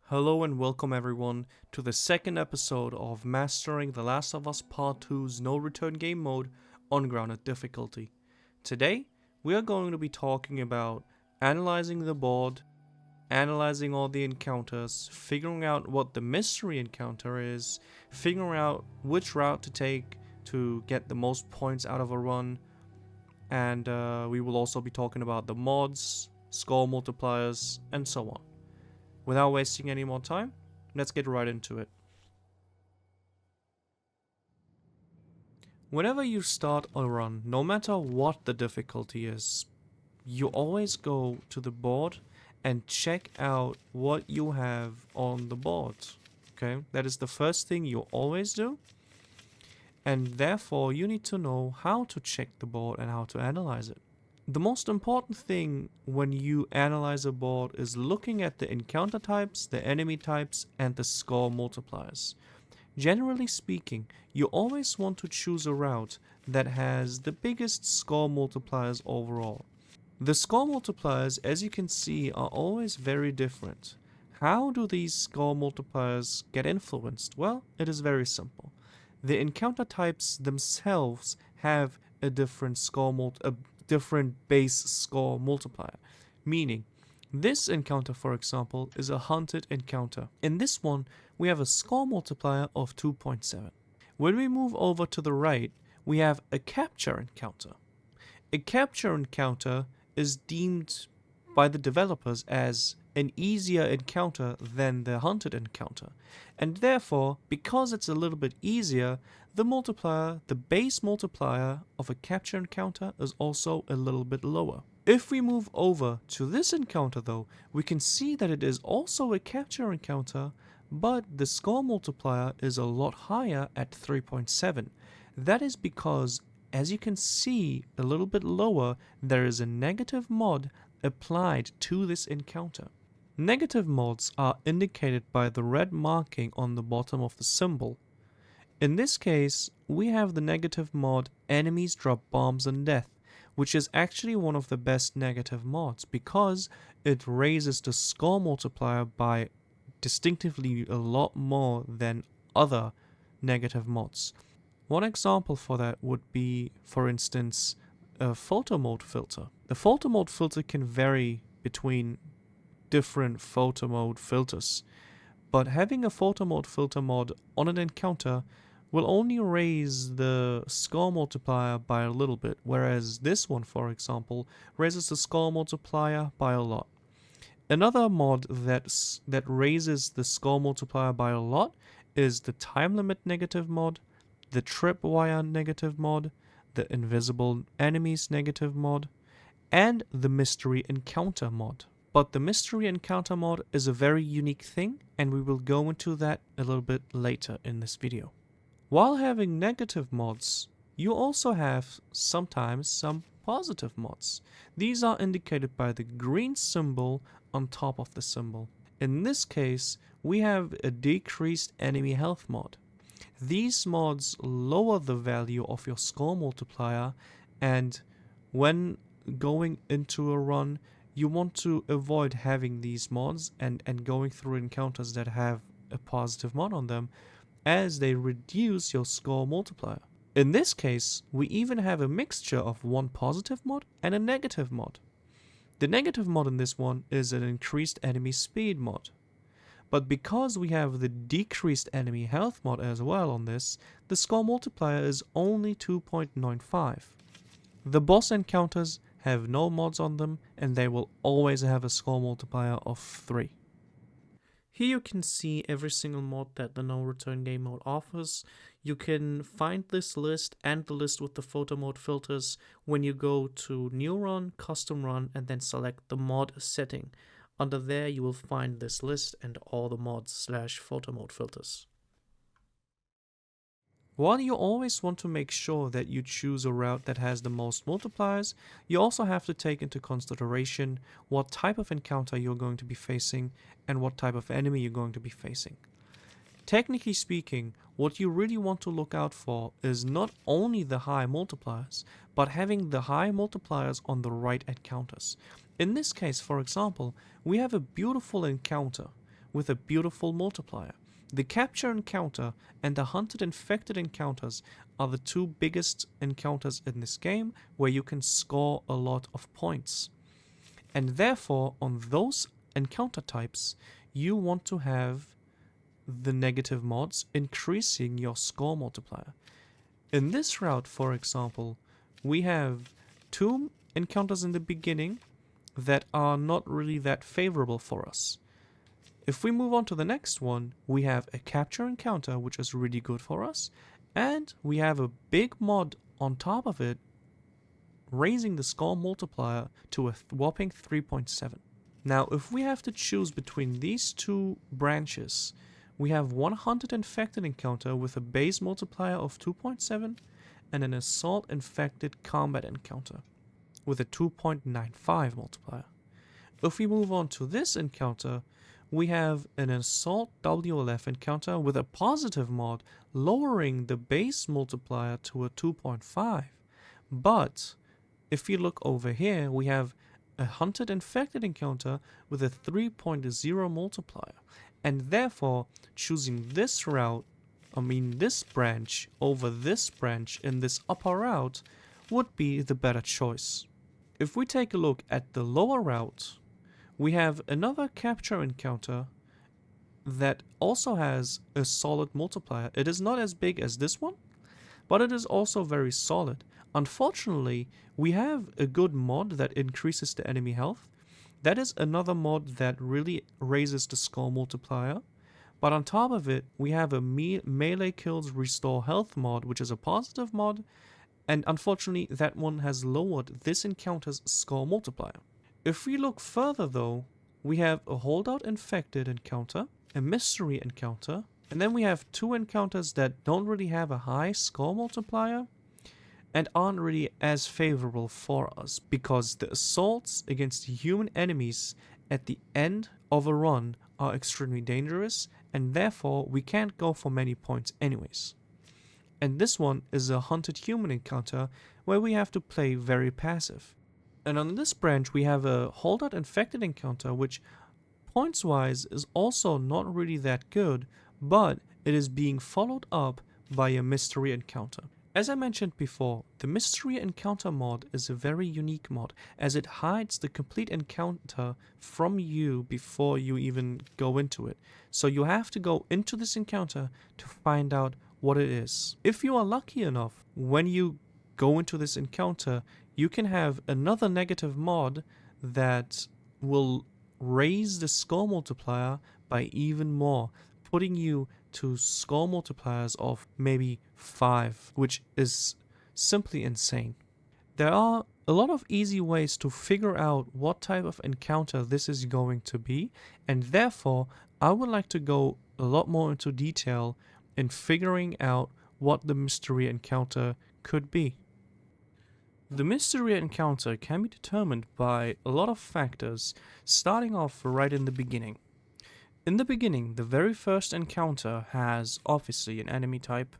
Hello and welcome everyone to the second episode of Mastering The Last of Us Part 2's No Return Game Mode on Grounded difficulty. Today, we are going to be talking about analyzing the board, analyzing all the encounters, figuring out what the mystery encounter is, figuring out which route to take to get the most points out of a run, and we will also be talking about the mods, score multipliers, and so on. Without wasting any more time, let's get right into it. Whenever you start a run, no matter what the difficulty is, you always go to the board and check out what you have on the board. Okay, that is the first thing you always do. And therefore, you need to know how to check the board and how to analyze it. The most important thing when you analyze a board is looking at the encounter types, the enemy types, and the score multipliers. Generally speaking, you always want to choose a route that has the biggest score multipliers overall. The score multipliers, as you can see, are always very different. How do these score multipliers get influenced? Well, it is very simple. The encounter types themselves have a different different base score multiplier, meaning this encounter, for example, is a hunted encounter. In this one, we have a score multiplier of 2.7. When we move over to the right, we have a capture encounter. A capture encounter is deemed by the developers as an easier encounter than the hunted encounter, and therefore, because it's a little bit easier, the base multiplier of a capture encounter is also a little bit lower. If we move over to this encounter though, we can see that it is also a capture encounter, but the score multiplier is a lot higher at 3.7. That is because, as you can see a little bit lower, there is a negative mod applied to this encounter. Negative mods are indicated by the red marking on the bottom of the symbol. In this case, we have the negative mod Enemies Drop Bombs and Death, which is actually one of the best negative mods because it raises the score multiplier by distinctively a lot more than other negative mods. One example for that would be, for instance, a photo mode filter. The photo mode filter can vary between different photo mode filters, but having a photo mode filter mod on an encounter will only raise the score multiplier by a little bit, whereas this one, for example, raises the score multiplier by a lot. Another mod that raises the score multiplier by a lot is the time limit negative mod, the tripwire negative mod, the invisible enemies negative mod, and the mystery encounter mod. But the mystery encounter mod is a very unique thing, and we will go into that a little bit later in this video. While having negative mods, you also have sometimes some positive mods. These are indicated by the green symbol on top of the symbol. In this case, we have a decreased enemy health mod. These mods lower the value of your score multiplier, and when going into a run, you want to avoid having these mods and going through encounters that have a positive mod on them, as they reduce your score multiplier. In this case, we even have a mixture of one positive mod and a negative mod. The negative mod in this one is an increased enemy speed mod. But because we have the decreased enemy health mod as well on this, the score multiplier is only 2.95. The boss encounters have no mods on them, and they will always have a score multiplier of 3. Here you can see every single mod that the No Return Game Mode offers. You can find this list and the list with the photo mode filters when you go to New Run, Custom Run, and then select the mod setting. Under there you will find this list and all the mods / photo mode filters. While you always want to make sure that you choose a route that has the most multipliers, you also have to take into consideration what type of encounter you're going to be facing and what type of enemy you're going to be facing. Technically speaking, what you really want to look out for is not only the high multipliers, but having the high multipliers on the right encounters. In this case, for example, we have a beautiful encounter with a beautiful multiplier. The capture encounter and the hunted infected encounters are the two biggest encounters in this game where you can score a lot of points. And therefore, on those encounter types, you want to have the negative mods increasing your score multiplier. In this route, for example, we have two encounters in the beginning that are not really that favorable for us. If we move on to the next one, we have a capture encounter, which is really good for us, and we have a big mod on top of it, raising the score multiplier to a whopping 3.7. Now, if we have to choose between these two branches, we have one hunted infected encounter with a base multiplier of 2.7 and an assault infected combat encounter with a 2.95 multiplier. If we move on to this encounter, we have an assault WLF encounter with a positive mod lowering the base multiplier to a 2.5. But if you look over here, we have a hunted infected encounter with a 3.0 multiplier. And therefore, choosing this route, this branch over this branch in this upper route would be the better choice. If we take a look at the lower route, we have another capture encounter that also has a solid multiplier. It is not as big as this one, but it is also very solid. Unfortunately, we have a good mod that increases the enemy health. That is another mod that really raises the score multiplier. But on top of it, we have a melee kills restore health mod, which is a positive mod. And unfortunately, that one has lowered this encounter's score multiplier. If we look further though, we have a holdout infected encounter, a mystery encounter, and then we have two encounters that don't really have a high score multiplier and aren't really as favorable for us, because the assaults against human enemies at the end of a run are extremely dangerous, and therefore we can't go for many points anyways. And this one is a hunted human encounter where we have to play very passive. And on this branch we have a holdout infected encounter, which points wise is also not really that good, but it is being followed up by a mystery encounter. As I mentioned before, the mystery encounter mod is a very unique mod, as it hides the complete encounter from you before you even go into it. So you have to go into this encounter to find out what it is. If you are lucky enough, when you go into this encounter, you can have another negative mod that will raise the score multiplier by even more, putting you to score multipliers of maybe 5, which is simply insane. There are a lot of easy ways to figure out what type of encounter this is going to be, and therefore I would like to go a lot more into detail in figuring out what the mystery encounter could be. The mystery encounter can be determined by a lot of factors, starting off right in the beginning. In the beginning, the very first encounter has obviously an enemy type,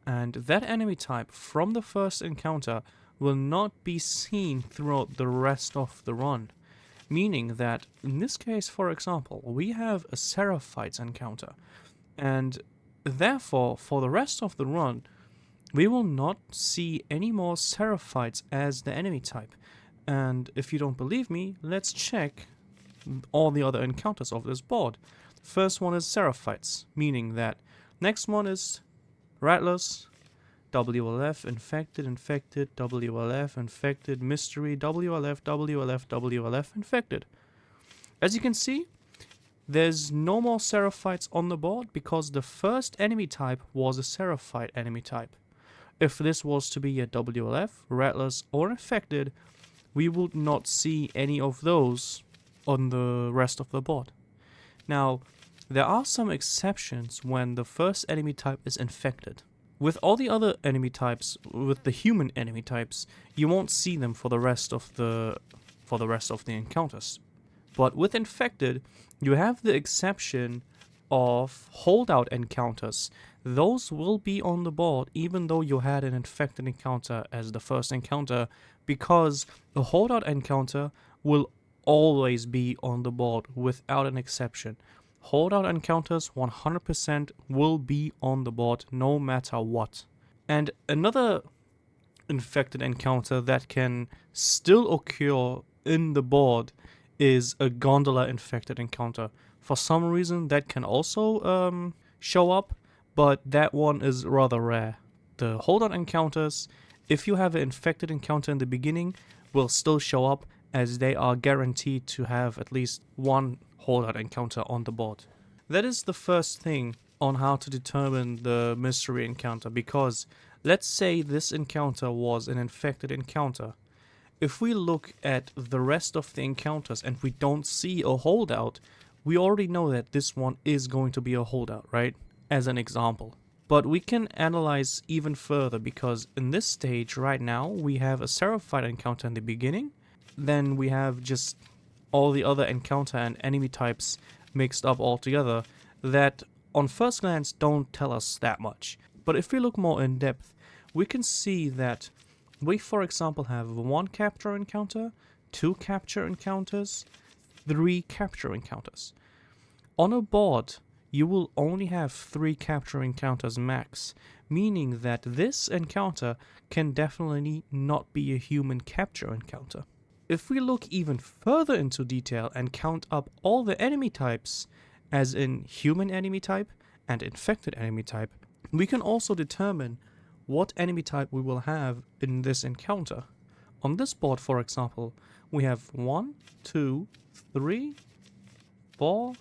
and that enemy type from the first encounter will not be seen throughout the rest of the run. Meaning that, in this case for example, we have a Seraphites encounter, and therefore for the rest of the run, we will not see any more Seraphites as the enemy type. And if you don't believe me, let's check all the other encounters of this board. First one is Seraphites, meaning that next one is Rattlers, WLF, Infected, Infected, WLF, Infected, Mystery, WLF, WLF, WLF, Infected. As you can see, there's no more Seraphites on the board because the first enemy type was a Seraphite enemy type. If this was to be a WLF, Rattlers, or Infected, we would not see any of those on the rest of the board. Now, there are some exceptions when the first enemy type is Infected. With all the other enemy types, with the human enemy types, you won't see them for the rest of the encounters. But with Infected, you have the exception of holdout encounters. Those will be on the board even though you had an Infected encounter as the first encounter, because a holdout encounter will always be on the board without an exception. Holdout encounters 100% will be on the board no matter what. And another infected encounter that can still occur in the board is a gondola infected encounter. For some reason, that can also show up, but that one is rather rare. The holdout encounters, if you have an infected encounter in the beginning, will still show up as they are guaranteed to have at least one holdout encounter on the board. That is the first thing on how to determine the mystery encounter, because let's say this encounter was an infected encounter. If we look at the rest of the encounters and we don't see a holdout, we already know that this one is going to be a holdout, right? As an example. But we can analyze even further, because in this stage right now we have a Seraphite encounter in the beginning, then we have just all the other encounter and enemy types mixed up all together that on first glance don't tell us that much. But if we look more in depth, we can see that we, for example, have 1 capture encounter, 2 capture encounters, 3 capture encounters. On a board, you will only have 3 capture encounters max, meaning that this encounter can definitely not be a human capture encounter. If we look even further into detail and count up all the enemy types, as in human enemy type and infected enemy type, we can also determine what enemy type we will have in this encounter. On this board, for example, we have 1, 2, 3, 4,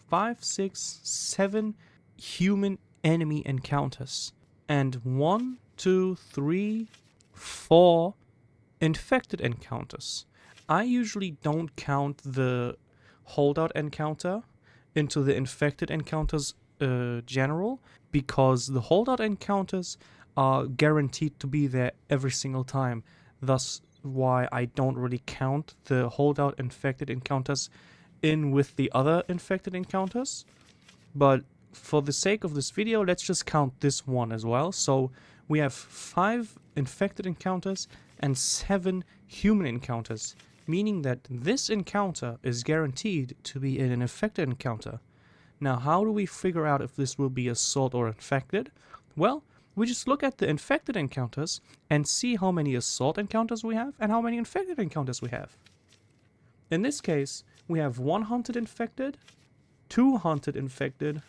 5, 6, 7 human enemy encounters, and 1, 2, 3, 4 infected encounters. I usually don't count the holdout encounter into the infected encounters general, because the holdout encounters are guaranteed to be there every single time. Thus why I don't really count the holdout infected encounters in with the other infected encounters. But for the sake of this video, let's just count this one as well. So we have 5 infected encounters and 7 human encounters, meaning that this encounter is guaranteed to be an infected encounter. Now, how do we figure out if this will be assault or infected? Well, we just look at the infected encounters and see how many assault encounters we have and how many infected encounters we have. In this case, we have 1 hunted infected, 2 hunted infected,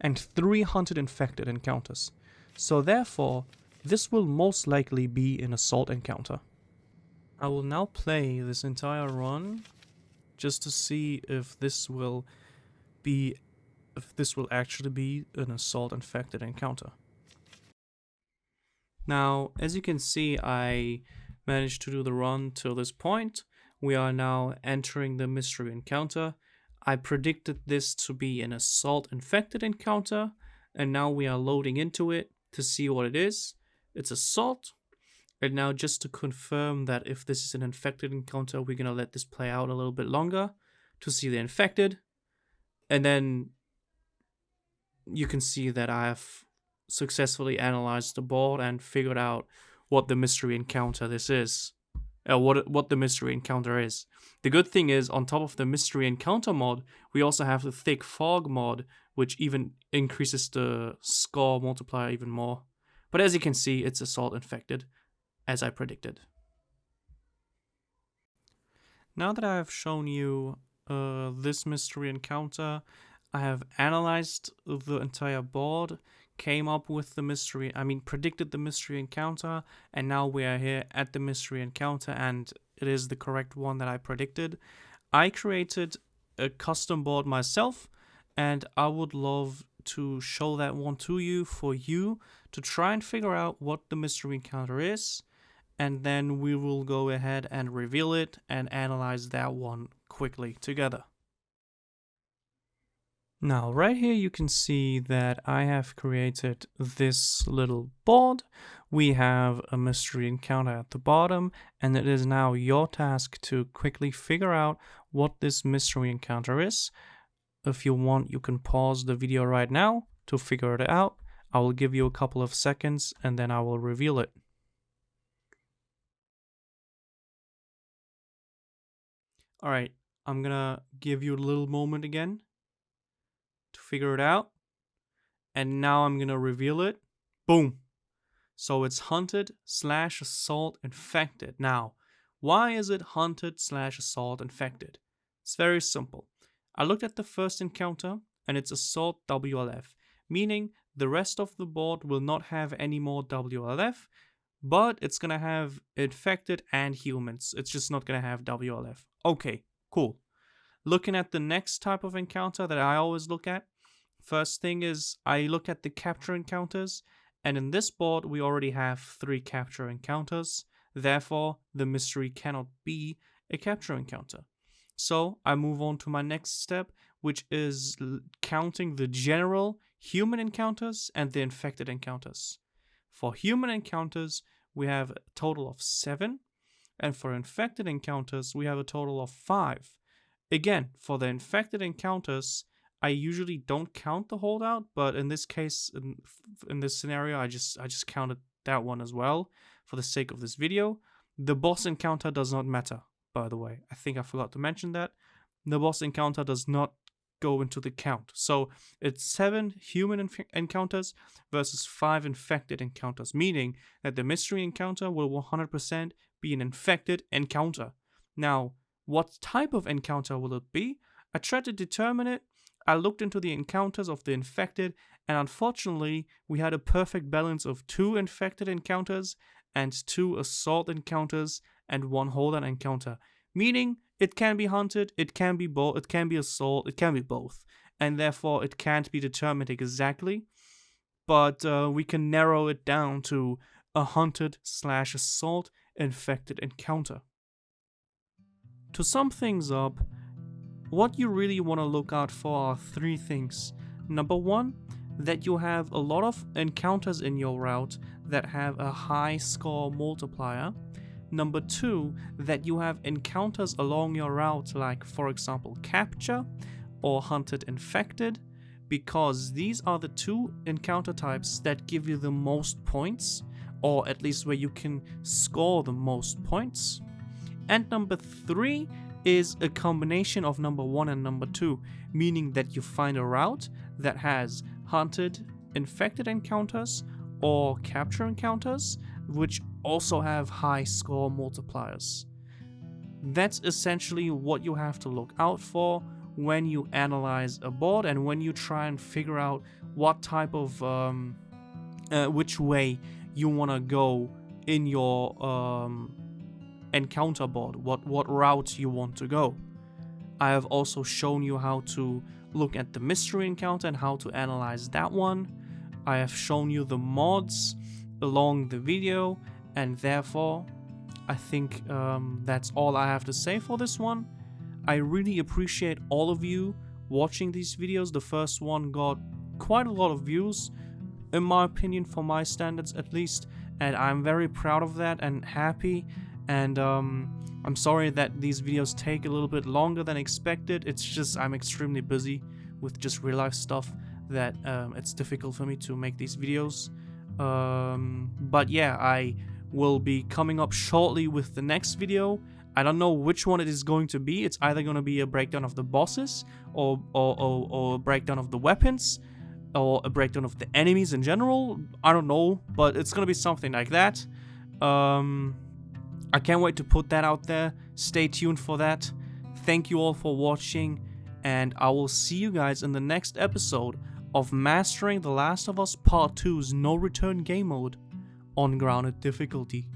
and 3 hunted infected encounters. So therefore, this will most likely be an assault encounter. I will now play this entire run just to see if this will actually be an assault infected encounter. Now, as you can see, I managed to do the run till this point. We are now entering the mystery encounter. I predicted this to be an assault infected encounter, and now we are loading into it to see what it is. It's assault. And now, just to confirm that if this is an infected encounter, we're gonna let this play out a little bit longer to see the infected. And then you can see that I have successfully analyzed the board and figured out what the mystery encounter this is. What the mystery encounter is. The good thing is, on top of the mystery encounter mod, we also have the thick fog mod, which even increases the score multiplier even more. But as you can see, it's assault infected, as I predicted. Now that I have shown you this mystery encounter, I have analyzed the entire board, came up with the predicted the mystery encounter, and now we are here at the mystery encounter, and it is the correct one that I predicted. I created a custom board myself, and I would love to show that one to you for you to try and figure out what the mystery encounter is, and then we will go ahead and reveal it and analyze that one quickly together. Now, right here you can see that I have created this little board. We have a mystery encounter at the bottom, and it is now your task to quickly figure out what this mystery encounter is. If you want, you can pause the video right now to figure it out. I will give you a couple of seconds and then I will reveal it. Alright, I'm gonna give you a little moment again to figure it out. And now I'm gonna reveal it. Boom. So it's hunted / assault infected. Now, why is it hunted / assault infected? It's very simple. I looked at the first encounter and it's assault WLF, meaning the rest of the board will not have any more WLF, but it's gonna have infected and humans. It's just not gonna have WLF. Okay, cool. Looking at the next type of encounter that I always look at, first thing is I look at the capture encounters, and in this board we already have 3 capture encounters, therefore the mystery cannot be a capture encounter. So I move on to my next step, which is counting the general human encounters and the infected encounters. For human encounters, we have a total of 7, and for infected encounters, we have a total of 5. Again, for the infected encounters, I usually don't count the holdout, but in this case, in this scenario, I just counted that one as well for the sake of this video. The boss encounter does not matter, by the way. I think I forgot to mention that. The boss encounter does not go into the count. So it's 7 human encounters versus 5 infected encounters, meaning that the mystery encounter will 100% be an infected encounter. Now, what type of encounter will it be? I tried to determine it. I looked into the encounters of the infected, and unfortunately, we had a perfect balance of 2 infected encounters and 2 assault encounters and 1 holdout encounter. Meaning, it can be hunted, it can be both, it can be assault, it can be both, and therefore it can't be determined exactly. But we can narrow it down to a hunted / assault infected encounter. To sum things up, what you really want to look out for are 3 things. Number 1, that you have a lot of encounters in your route that have a high score multiplier. Number 2, that you have encounters along your route like, for example, capture or hunted infected, because these are the 2 encounter types that give you the most points, or at least where you can score the most points. And number 3 is a combination of number 1 and number 2, meaning that you find a route that has hunted, infected encounters or capture encounters, which also have high score multipliers. That's essentially what you have to look out for when you analyze a board and when you try and figure out what type of which way you want to go in your encounter board, what route you want to go. I have also shown you how to look at the mystery encounter and how to analyze that one. I have shown you the mods along the video, and therefore I think that's all I have to say for this one. I really appreciate all of you watching these videos. The first one got quite a lot of views, in my opinion, for my standards at least, and I'm very proud of that and happy. And I'm sorry that these videos take a little bit longer than expected. It's just I'm extremely busy with just real life stuff that it's difficult for me to make these videos. But yeah, I will be coming up shortly with the next video. I don't know which one it is going to be. It's either going to be a breakdown of the bosses or a breakdown of the weapons or a breakdown of the enemies in general. I don't know, but it's going to be something like that. I can't wait to put that out there. Stay tuned for that. Thank you all for watching, and I will see you guys in the next episode of Mastering The Last of Us Part 2's No Return Game Mode on Grounded difficulty.